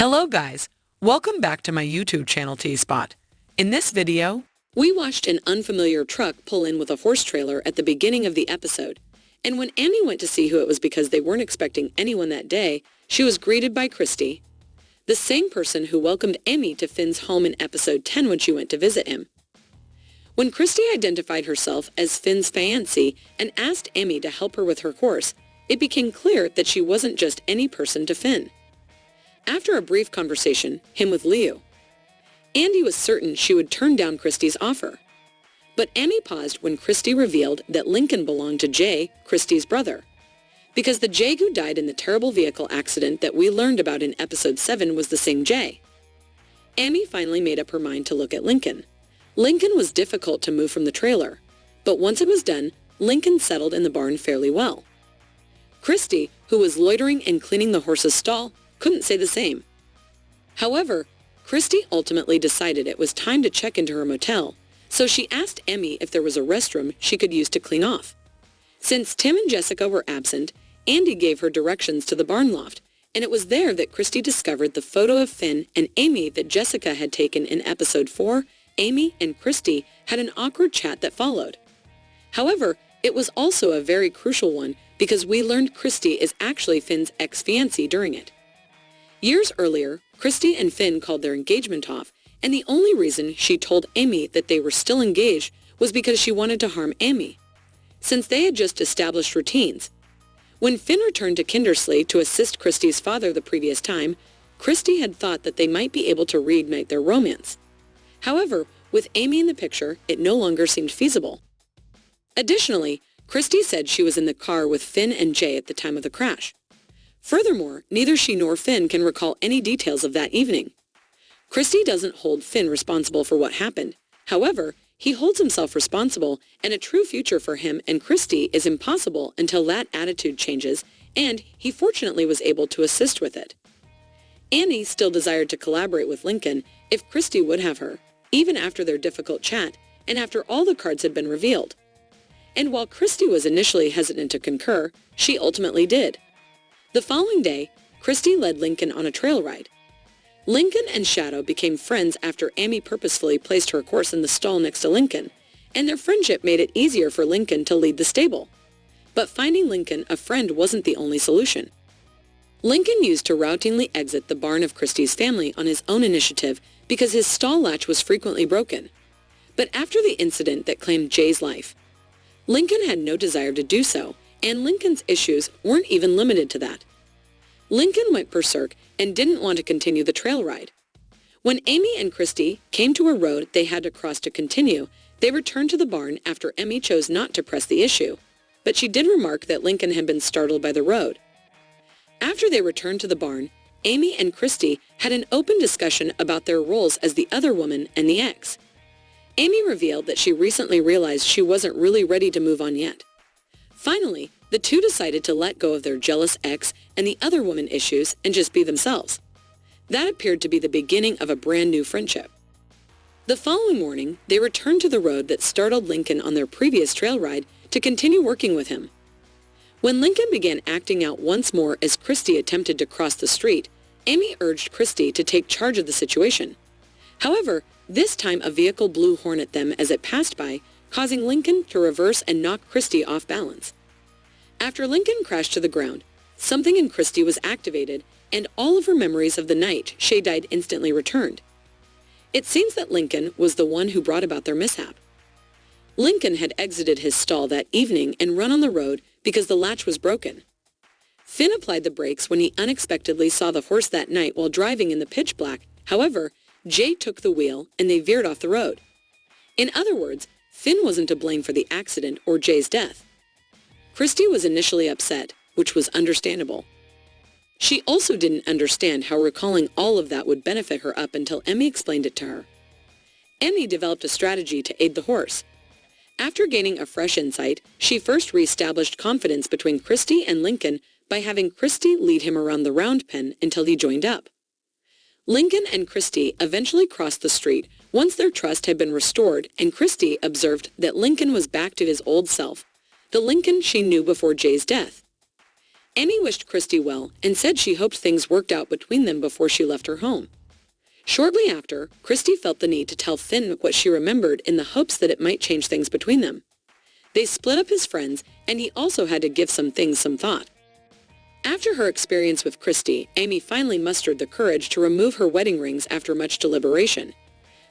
Hello guys, welcome back to my YouTube channel T-Spot. In this video, we watched an unfamiliar truck pull in with a horse trailer at the beginning of the episode. And when Emmy went to see who it was because they weren't expecting anyone that day, she was greeted by Christy, the same person who welcomed Emmy to Finn's home in episode 10 when she went to visit him. When Christy identified herself as Finn's fiancée and asked Emmy to help her with her horse, it became clear that she wasn't just any person to Finn. After a brief conversation, him with Leo, Andy was certain she would turn down Christy's offer. But Emmy paused when Christy revealed that Lincoln belonged to Jay, Christy's brother. Because the Jay who died in the terrible vehicle accident that we learned about in episode 7 was the same Jay. Emmy finally made up her mind to look at Lincoln. Lincoln was difficult to move from the trailer, but once it was done, Lincoln settled in the barn fairly well. Christy, who was loitering and cleaning the horse's stall, couldn't say the same. However, Christy ultimately decided it was time to check into her motel, so she asked Emmy if there was a restroom she could use to clean off. Since Tim and Jessica were absent, Andy gave her directions to the barn loft, and it was there that Christy discovered the photo of Finn and Amy that Jessica had taken in episode 4. Amy and Christy had an awkward chat that followed. However, it was also a very crucial one because we learned Christy is actually Finn's ex-fiancée during it. Years earlier, Christy and Finn called their engagement off, and the only reason she told Amy that they were still engaged was because she wanted to harm Amy, since they had just established routines. When Finn returned to Kindersley to assist Christy's father the previous time, Christy had thought that they might be able to reignite their romance. However, with Amy in the picture, it no longer seemed feasible. Additionally, Christy said she was in the car with Finn and Jay at the time of the crash. Furthermore, neither she nor Finn can recall any details of that evening. Christy doesn't hold Finn responsible for what happened. However, he holds himself responsible, and a true future for him and Christy is impossible until that attitude changes, and he fortunately was able to assist with it. Annie still desired to collaborate with Lincoln if Christy would have her, even after their difficult chat and after all the cards had been revealed. And while Christy was initially hesitant to concur, she ultimately did. The following day, Christy led Lincoln on a trail ride. Lincoln and Shadow became friends after Amy purposefully placed her horse in the stall next to Lincoln, and their friendship made it easier for Lincoln to lead the stable. But finding Lincoln a friend wasn't the only solution. Lincoln used to routinely exit the barn of Christy's family on his own initiative because his stall latch was frequently broken. But after the incident that claimed Jay's life, Lincoln had no desire to do so, and Lincoln's issues weren't even limited to that. Lincoln went berserk and didn't want to continue the trail ride. When Amy and Christy came to a road they had to cross to continue, they returned to the barn after Emmy chose not to press the issue, but she did remark that Lincoln had been startled by the road. After they returned to the barn, Amy and Christy had an open discussion about their roles as the other woman and the ex. Amy revealed that she recently realized she wasn't really ready to move on yet. Finally, the two decided to let go of their jealous ex and the other woman issues and just be themselves. That appeared to be the beginning of a brand new friendship. The following morning, they returned to the road that startled Lincoln on their previous trail ride to continue working with him. When Lincoln began acting out once more as Christy attempted to cross the street, Amy urged Christy to take charge of the situation. However, this time a vehicle blew horn at them as it passed by, causing Lincoln to reverse and knock Christy off balance. After Lincoln crashed to the ground, something in Christy was activated, and all of her memories of the night Shay died instantly returned. It seems that Lincoln was the one who brought about their mishap. Lincoln had exited his stall that evening and run on the road because the latch was broken. Finn applied the brakes when he unexpectedly saw the horse that night while driving in the pitch black. However, Jay took the wheel and they veered off the road. In other words, Finn wasn't to blame for the accident or Jay's death. Christy was initially upset, which was understandable. She also didn't understand how recalling all of that would benefit her up until Emmy explained it to her. Emmy developed a strategy to aid the horse. After gaining a fresh insight, she first reestablished confidence between Christy and Lincoln by having Christy lead him around the round pen until he joined up. Lincoln and Christy eventually crossed the street once their trust had been restored, and Christy observed that Lincoln was back to his old self, the Lincoln she knew before Jay's death. Emmy wished Christy well and said she hoped things worked out between them before she left her home. Shortly after, Christy felt the need to tell Finn what she remembered in the hopes that it might change things between them. They split up as friends, and he also had to give some things some thought. After her experience with Christy, Emmy finally mustered the courage to remove her wedding rings after much deliberation.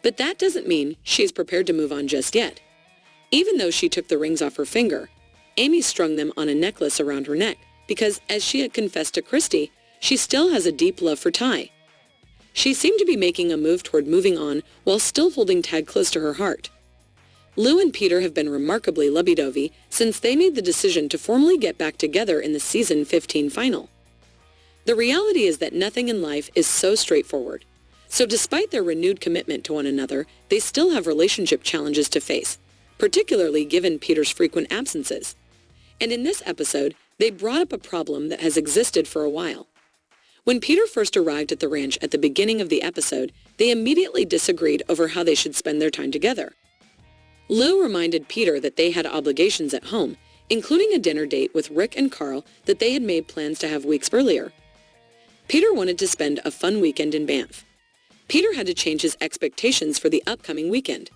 But that doesn't mean she is prepared to move on just yet. Even though she took the rings off her finger, Emmy strung them on a necklace around her neck because, as she had confessed to Christy, she still has a deep love for Ty. She seemed to be making a move toward moving on while still holding Tad close to her heart. Lou and Peter have been remarkably lovey-dovey since they made the decision to formally get back together in the season 15 final. The reality is that nothing in life is so straightforward. So despite their renewed commitment to one another, they still have relationship challenges to face, particularly given Peter's frequent absences. And in this episode, they brought up a problem that has existed for a while. When Peter first arrived at the ranch at the beginning of the episode, they immediately disagreed over how they should spend their time together. Lou reminded Peter that they had obligations at home, including a dinner date with Rick and Carl that they had made plans to have weeks earlier. Peter wanted to spend a fun weekend in Banff. Peter had to change his expectations for the upcoming weekend.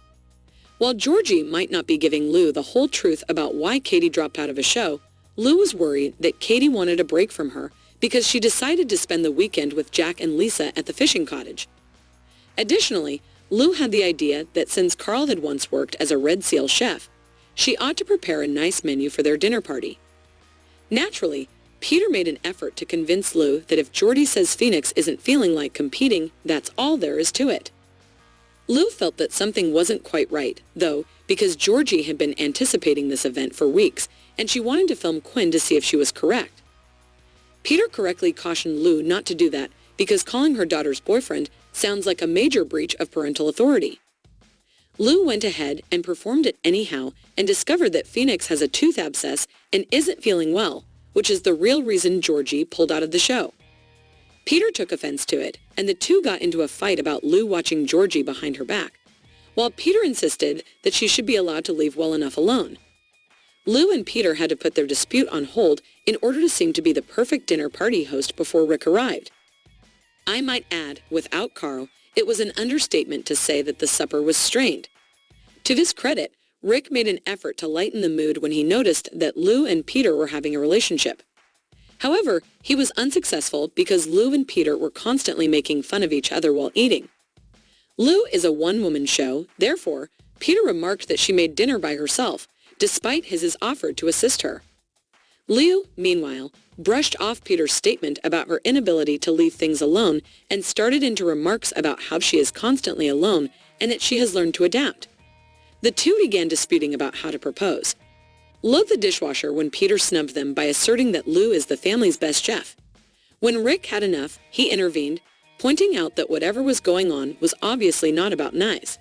While Georgie might not be giving Lou the whole truth about why Katie dropped out of a show, Lou was worried that Katie wanted a break from her because she decided to spend the weekend with Jack and Lisa at the fishing cottage. Additionally, Lou had the idea that since Carl had once worked as a Red Seal chef, she ought to prepare a nice menu for their dinner party. Naturally, Peter made an effort to convince Lou that if Georgie says Phoenix isn't feeling like competing, that's all there is to it. Lou felt that something wasn't quite right, though, because Georgie had been anticipating this event for weeks, and she wanted to film Quinn to see if she was correct. Peter correctly cautioned Lou not to do that because calling her daughter's boyfriend sounds like a major breach of parental authority. Lou went ahead and performed it anyhow and discovered that Phoenix has a tooth abscess and isn't feeling well, which is the real reason Georgie pulled out of the show. Peter took offense to it, and the two got into a fight about Lou watching Georgie behind her back, while Peter insisted that she should be allowed to leave well enough alone. Lou and Peter had to put their dispute on hold in order to seem to be the perfect dinner party host before Rick arrived. I might add, without Carl, it was an understatement to say that the supper was strained. To his credit, Rick made an effort to lighten the mood when he noticed that Lou and Peter were having a relationship. However, he was unsuccessful because Lou and Peter were constantly making fun of each other while eating. Lou is a one-woman show, therefore, Peter remarked that she made dinner by herself, despite his offer to assist her. Lou, meanwhile, brushed off Peter's statement about her inability to leave things alone and started into remarks about how she is constantly alone and that she has learned to adapt. The two began disputing about how to propose. Load the dishwasher when Peter snubbed them by asserting that Lou is the family's best chef. When Rick had enough, he intervened, pointing out that whatever was going on was obviously not about knives.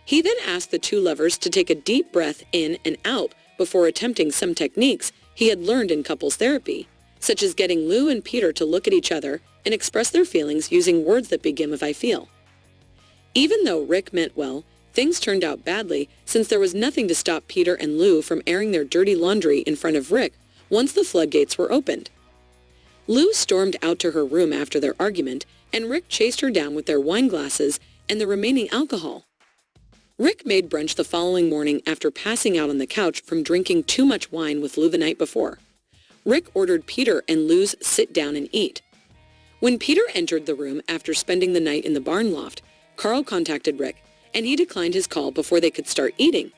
He then asked the two lovers to take a deep breath in and out before attempting some techniques he had learned in couples therapy, such as getting Lou and Peter to look at each other and express their feelings using words that begin with "I feel." Even though Rick meant well, things turned out badly since there was nothing to stop Peter and Lou from airing their dirty laundry in front of Rick once the floodgates were opened. Lou stormed out to her room after their argument, and Rick chased her down with their wine glasses and the remaining alcohol. Rick made brunch the following morning after passing out on the couch from drinking too much wine with Lou the night before. Rick ordered Peter and Lou's sit down and eat. When Peter entered the room after spending the night in the barn loft, Carl contacted Rick, and he declined his call before they could start eating.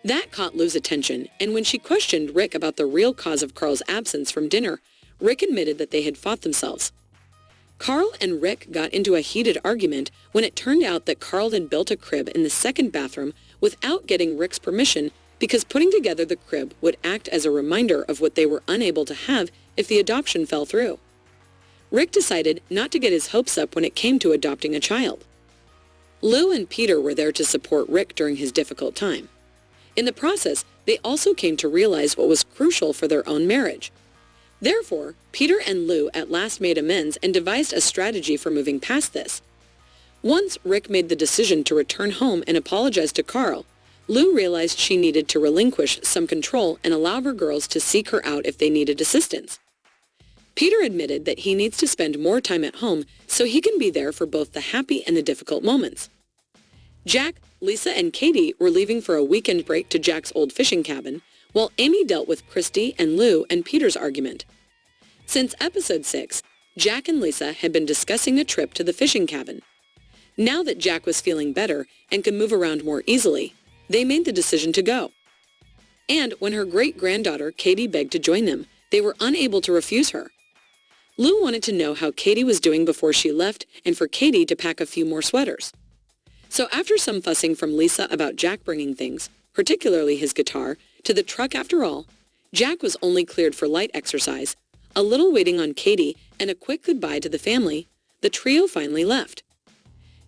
That caught Lou's attention, and when she questioned Rick about the real cause of Carl's absence from dinner, Rick admitted that they had fought themselves. Carl and Rick got into a heated argument when it turned out that Carl had built a crib in the second bathroom without getting Rick's permission because putting together the crib would act as a reminder of what they were unable to have if the adoption fell through. Rick decided not to get his hopes up when it came to adopting a child. Lou and Peter were there to support Rick during his difficult time. In the process, they also came to realize what was crucial for their own marriage. Therefore, Peter and Lou at last made amends and devised a strategy for moving past this. Once Rick made the decision to return home and apologize to Carl, Lou realized she needed to relinquish some control and allow her girls to seek her out if they needed assistance. Peter admitted that he needs to spend more time at home so he can be there for both the happy and the difficult moments. Jack, Lisa, and Katie were leaving for a weekend break to Jack's old fishing cabin, while Amy dealt with Christy and Lou and Peter's argument. Since episode 6, Jack and Lisa had been discussing a trip to the fishing cabin. Now that Jack was feeling better and could move around more easily, they made the decision to go. And when her great-granddaughter Katie begged to join them, they were unable to refuse her. Lou wanted to know how Katie was doing before she left and for Katie to pack a few more sweaters. So after some fussing from Lisa about Jack bringing things, particularly his guitar, to the truck after all, Jack was only cleared for light exercise, a little waiting on Katie, and a quick goodbye to the family, the trio finally left.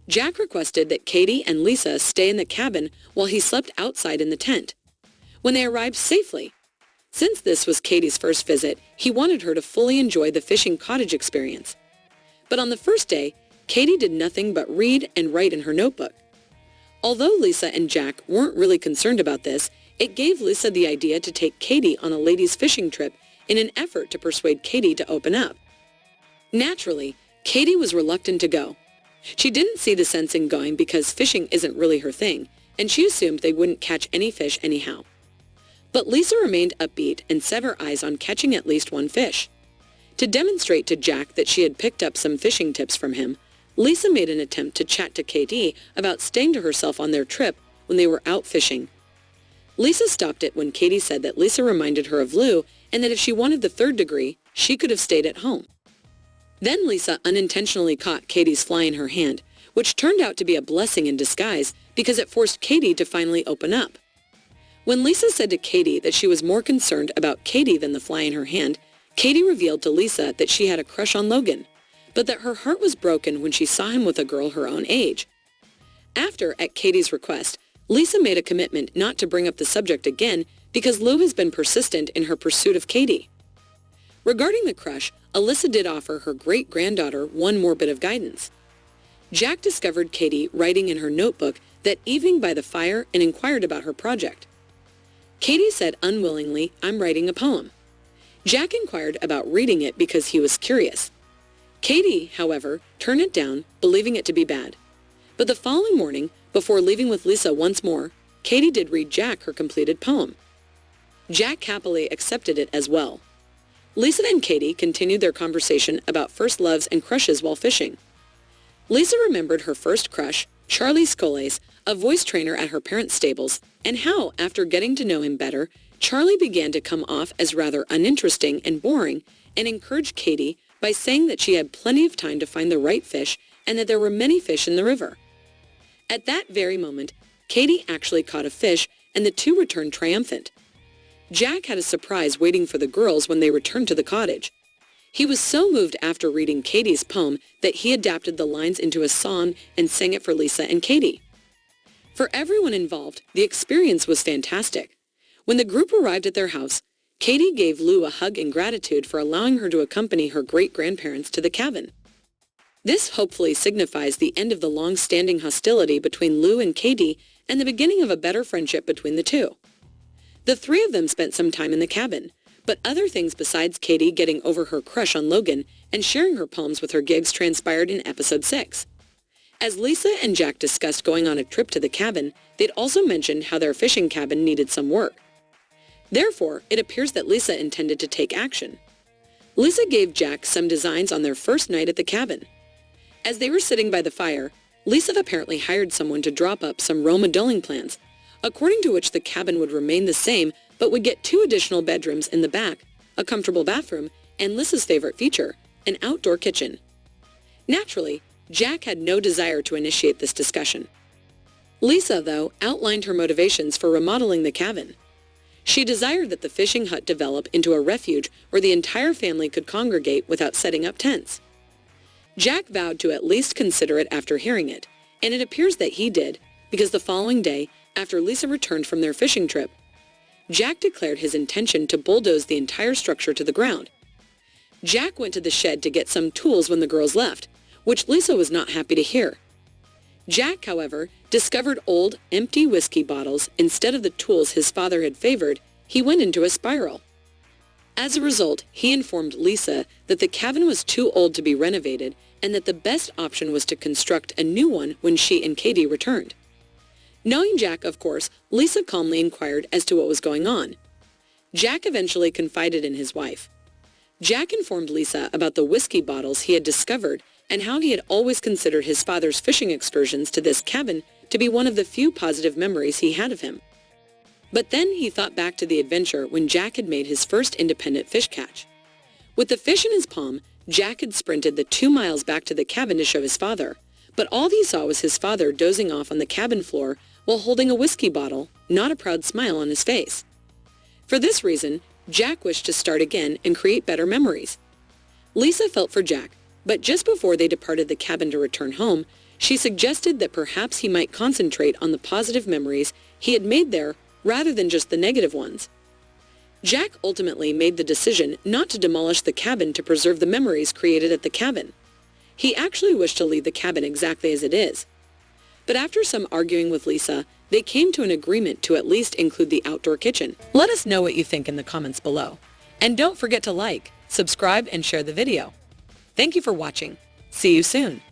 Jack requested that Katie and Lisa stay in the cabin while he slept outside in the tent. When they arrived safely, since this was Katie's first visit, he wanted her to fully enjoy the fishing cottage experience. But on the first day, Katie did nothing but read and write in her notebook. Although Lisa and Jack weren't really concerned about this, it gave Lisa the idea to take Katie on a ladies' fishing trip in an effort to persuade Katie to open up. Naturally, Katie was reluctant to go. She didn't see the sense in going because fishing isn't really her thing, and she assumed they wouldn't catch any fish anyhow. But Lisa remained upbeat and set her eyes on catching at least one fish. To demonstrate to Jack that she had picked up some fishing tips from him, Lisa made an attempt to chat to Katie about staying to herself on their trip when they were out fishing. Lisa stopped it when Katie said that Lisa reminded her of Lou and that if she wanted the third degree, she could have stayed at home. Then Lisa unintentionally caught Katie's fly in her hand, which turned out to be a blessing in disguise because it forced Katie to finally open up. When Lisa said to Katie that she was more concerned about Katie than the fly in her hand, Katie revealed to Lisa that she had a crush on Logan, but that her heart was broken when she saw him with a girl her own age. After, at Katie's request, Lisa made a commitment not to bring up the subject again because Lou has been persistent in her pursuit of Katie. Regarding the crush, Alyssa did offer her great-granddaughter one more bit of guidance. Jack discovered Katie writing in her notebook that evening by the fire and inquired about her project. Katie said unwillingly, "I'm writing a poem." Jack inquired about reading it because he was curious. Katie, however, turned it down, believing it to be bad. But the following morning, before leaving with Lisa once more, Katie did read Jack her completed poem. Jack happily accepted it as well. Lisa and Katie continued their conversation about first loves and crushes while fishing. Lisa remembered her first crush, Charlie Scoles, a voice trainer at her parents' stables, and how, after getting to know him better, Charlie began to come off as rather uninteresting and boring and encouraged Katie by saying that she had plenty of time to find the right fish and that there were many fish in the river. At that very moment, Katie actually caught a fish and the two returned triumphant. Jack had a surprise waiting for the girls when they returned to the cottage. He was so moved after reading Katie's poem that he adapted the lines into a song and sang it for Lisa and Katie. For everyone involved, the experience was fantastic. When the group arrived at their house, Katie gave Lou a hug in gratitude for allowing her to accompany her great-grandparents to the cabin. This hopefully signifies the end of the long-standing hostility between Lou and Katie and the beginning of a better friendship between the two. The three of them spent some time in the cabin, but other things besides Katie getting over her crush on Logan and sharing her poems with her gigs transpired in episode 6. As Lisa and Jack discussed going on a trip to the cabin, they'd also mentioned how their fishing cabin needed some work. Therefore, it appears that Lisa intended to take action. Lisa gave Jack some designs on their first night at the cabin. As they were sitting by the fire, Lisa apparently hired someone to drop up some Roma dwelling plans, according to which the cabin would remain the same but would get 2 additional bedrooms in the back, a comfortable bathroom, and Lisa's favorite feature, an outdoor kitchen. Naturally, Jack had no desire to initiate this discussion. Lisa, though, outlined her motivations for remodeling the cabin. She desired that the fishing hut develop into a refuge where the entire family could congregate without setting up tents. Jack vowed to at least consider it after hearing it, and it appears that he did, because the following day, after Lisa returned from their fishing trip, Jack declared his intention to bulldoze the entire structure to the ground. Jack went to the shed to get some tools when the girls left, which Lisa was not happy to hear. Jack, however, discovered old, empty whiskey bottles instead of the tools his father had favored. He went into a spiral. As a result, he informed Lisa that the cabin was too old to be renovated and that the best option was to construct a new one when she and Katie returned. Knowing Jack, of course, Lisa calmly inquired as to what was going on. Jack eventually confided in his wife. Jack informed Lisa about the whiskey bottles he had discovered and how he had always considered his father's fishing excursions to this cabin to be one of the few positive memories he had of him. But then he thought back to the adventure when Jack had made his first independent fish catch. With the fish in his palm, Jack had sprinted the 2 miles back to the cabin to show his father, but all he saw was his father dozing off on the cabin floor while holding a whiskey bottle, not a proud smile on his face. For this reason, Jack wished to start again and create better memories. Lisa felt for Jack, but just before they departed the cabin to return home, she suggested that perhaps he might concentrate on the positive memories he had made there rather than just the negative ones. Jack ultimately made the decision not to demolish the cabin to preserve the memories created at the cabin. He actually wished to leave the cabin exactly as it is. But after some arguing with Lisa, they came to an agreement to at least include the outdoor kitchen. Let us know what you think in the comments below. And don't forget to like, subscribe, and share the video. Thank you for watching. See you soon.